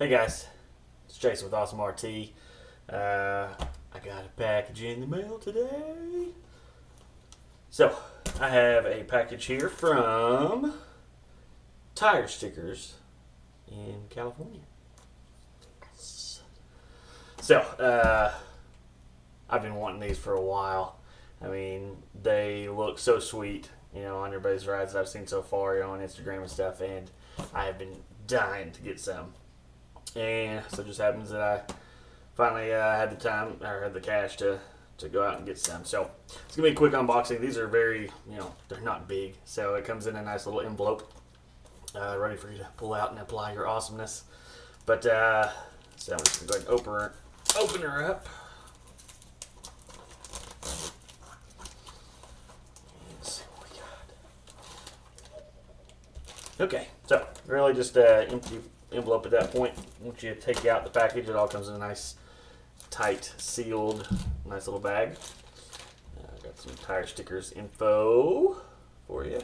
Hey guys, it's Jason with Awesome RT. I got a package in the mail today. So, I have a package here from Tire Stickers in California. So, I've been wanting these for a while. I mean, they look so sweet, on everybody's rides that I've seen so far, on Instagram and stuff, and I have been dying to get some. And so it just happens that I finally had the time or had the cash to go out and get some. So it's gonna be a quick unboxing. These are very, they're not big, so it comes in a nice little envelope, ready for you to pull out and apply your awesomeness. But so I'm just gonna go ahead and open her up. Let's see what we got. Okay, so really just empty envelope at that point. Once you take out the package, it all comes in a nice, tight, sealed, nice little bag. Got some Tire Stickers info for you.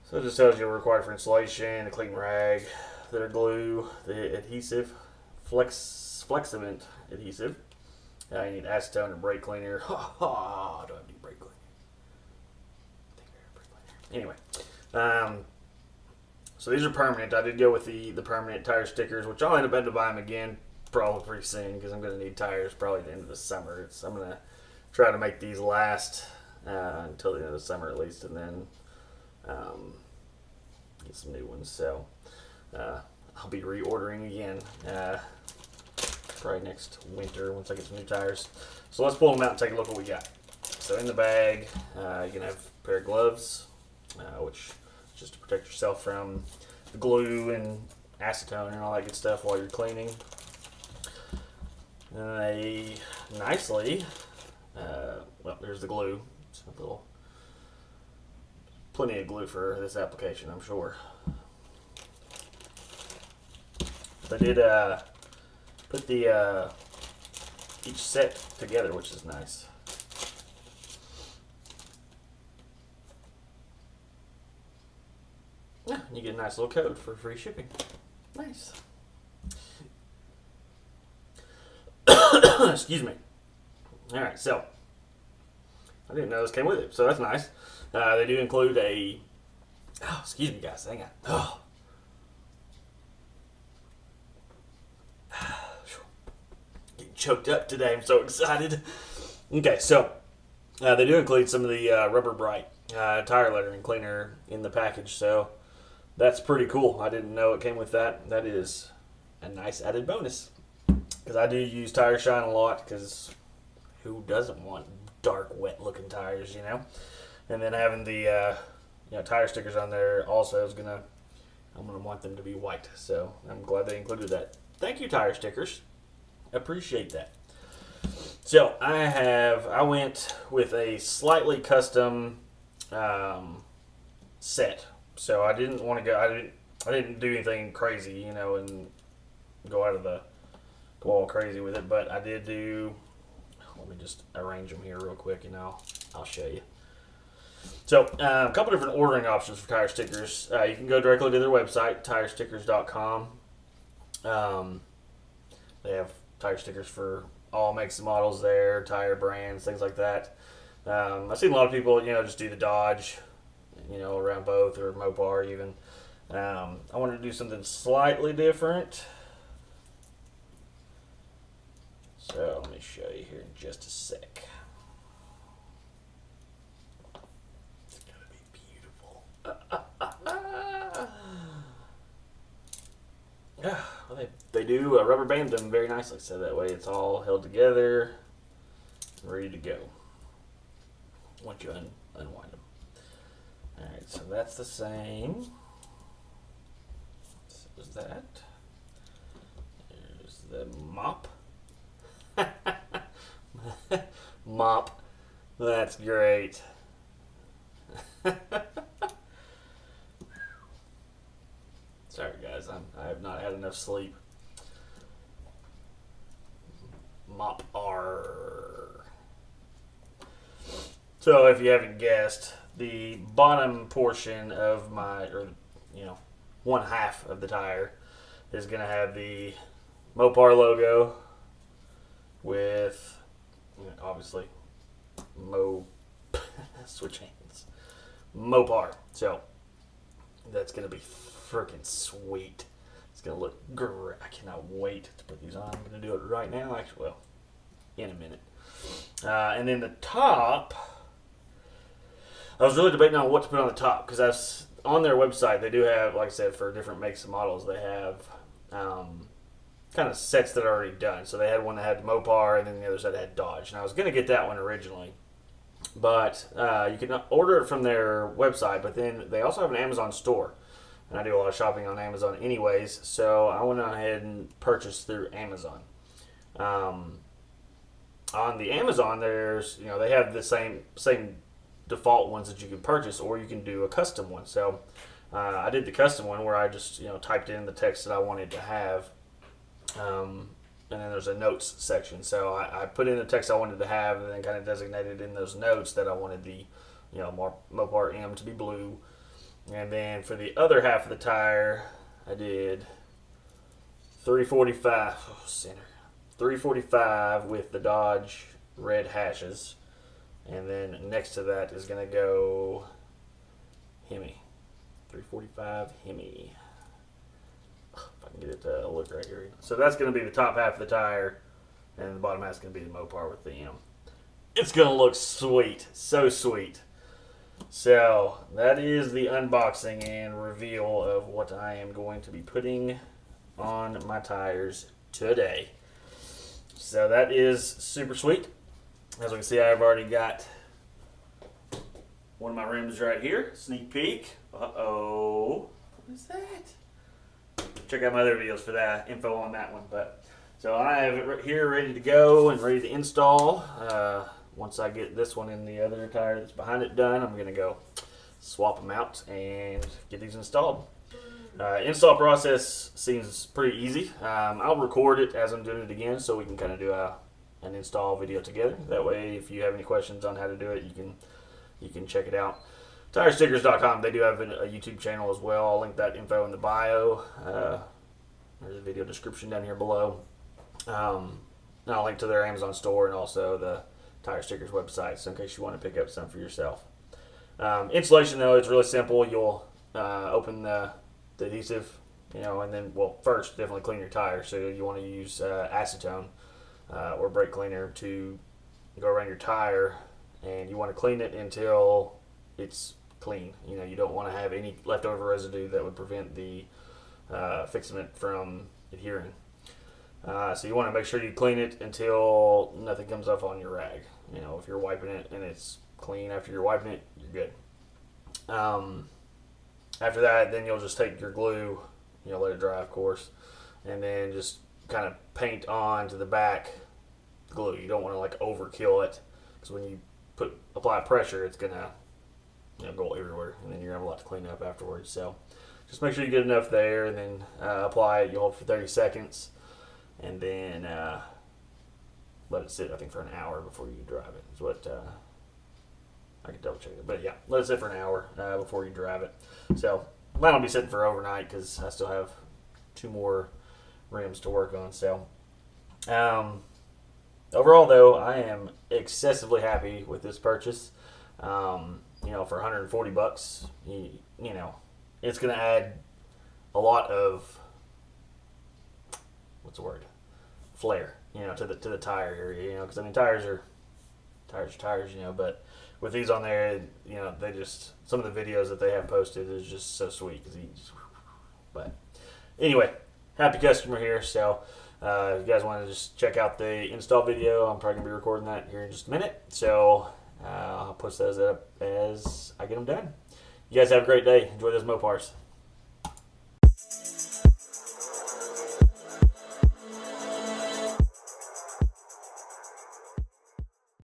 So it just tells you required for installation, a clean rag, their glue, the adhesive, Flexament adhesive. You need acetone and brake cleaner. Do I need brake cleaner? I think I have brake cleaner. Anyway. So these are permanent. I did go with the permanent tire stickers, which I'll end up having to buy them again probably pretty soon because I'm going to need tires probably at the end of the summer. I'm going to try to make these last until the end of the summer at least, and then get some new ones. So I'll be reordering again probably next winter once I get some new tires. So let's pull them out and take a look at what we got. So in the bag, you're going to have a pair of gloves, which just to protect yourself from the glue and acetone and all that good stuff while you're cleaning. And they nicely, well, there's the glue. It's a little, plenty of glue for this application, I'm sure. They did put the each set together, which is nice. Yeah, you get a nice little code for free shipping. Nice. Excuse me. Alright, so I didn't know this came with it, so that's nice. They do include a... Oh, excuse me, guys. Hang on. Oh. Getting choked up today. I'm so excited. Okay, so they do include some of the Rubber Bright tire lettering cleaner in the package, so that's pretty cool. I didn't know it came with that. That is a nice added bonus. Because I do use Tire Shine a lot, because who doesn't want dark, wet-looking tires, And then having the tire stickers on there also is I'm gonna want them to be white. So I'm glad they included that. Thank you, Tire Stickers. Appreciate that. So I went with a slightly custom set. So I didn't want to go. I didn't do anything crazy, and go all crazy with it. But I did do. Let me just arrange them here real quick, and I'll show you. So a couple different ordering options for tire stickers. You can go directly to their website, tirestickers.com. They have tire stickers for all makes and models there, tire brands, things like that. I've seen a lot of people, just do the Dodge. Around both or Mopar even. I wanted to do something slightly different. So let me show you here in just a sec. It's gonna be beautiful. Yeah, well, they do rubber band them very nicely, so that way it's all held together and ready to go once you unwind them. Alright, so that's the same. So is that. There's the mop. Mop. That's great. Sorry guys, I have not had enough sleep. Mop R. So if you haven't guessed, the bottom portion of my, or one half of the tire is going to have the Mopar logo with, obviously, switch hands, Mopar. So that's going to be freaking sweet. It's going to look great. I cannot wait to put these on. I'm going to do it right now, actually. Well, in a minute. And then the top, I was really debating on what to put on the top because on their website they do have, like I said, for different makes and models, they have kind of sets that are already done. So they had one that had Mopar, and then the other side had Dodge. And I was going to get that one originally, but you can order it from their website. But then they also have an Amazon store, and I do a lot of shopping on Amazon anyways. So I went ahead and purchased through Amazon. On the Amazon, there's they have the same default ones that you can purchase, or you can do a custom one. So I did the custom one where I just typed in the text that I wanted to have, and then there's a notes section. So I put in the text I wanted to have, and then kind of designated in those notes that I wanted the Mopar M to be blue. And then for the other half of the tire, I did 345 345 with the Dodge red hashes. And then next to that is going to go Hemi. 345 Hemi. If I can get it to look right here. So that's going to be the top half of the tire, and the bottom half is going to be the Mopar with the M. It's going to look sweet. So sweet. So that is the unboxing and reveal of what I am going to be putting on my tires today. So that is super sweet. As we can see, I've already got one of my rims right here. Sneak peek. Uh-oh. What is that? Check out my other videos for that info on that one. But so I have it right here ready to go and ready to install. Once I get this one and the other tire that's behind it done, I'm going to go swap them out and get these installed. Install process seems pretty easy. I'll record it as I'm doing it again so we can kind of do an install video together. That way, if you have any questions on how to do it, you can check it out. TireStickers.com, they do have a YouTube channel as well. I'll link that info in the bio. There's a video description down here below. And I'll link to their Amazon store and also the Tire Stickers website, so in case you want to pick up some for yourself. Installation, though, it's really simple. You'll open the adhesive, and then, first, definitely clean your tire. So you want to use acetone or brake cleaner to go around your tire, and you want to clean it until it's clean. You don't want to have any leftover residue that would prevent the fixament from adhering. So you want to make sure you clean it until nothing comes off on your rag. If you're wiping it and it's clean after you're wiping it, you're good. After that, then you'll just take your glue, let it dry, of course, and then just kind of paint on to the back glue. You don't want to overkill it, because when you apply pressure, it's gonna go everywhere, and then you're gonna have a lot to clean up afterwards. So just make sure you get enough there, and then apply it. You hold it for 30 seconds, and then let it sit, I think, for an hour before you drive it. Is what I can double check it, but yeah, let it sit for an hour before you drive it. So mine will be sitting for overnight because I still have 2 more rims to work on. So overall, though, I am excessively happy with this purchase. For $140, it's going to add a lot of flair, to the tire area, because tires are tires, but with these on there, they just, some of the videos that they have posted is just so sweet. But anyway, happy customer here. So if you guys want to just check out the install video, I'm probably gonna be recording that here in just a minute. So I'll post those up as I get them done. You guys have a great day. Enjoy those Mopars.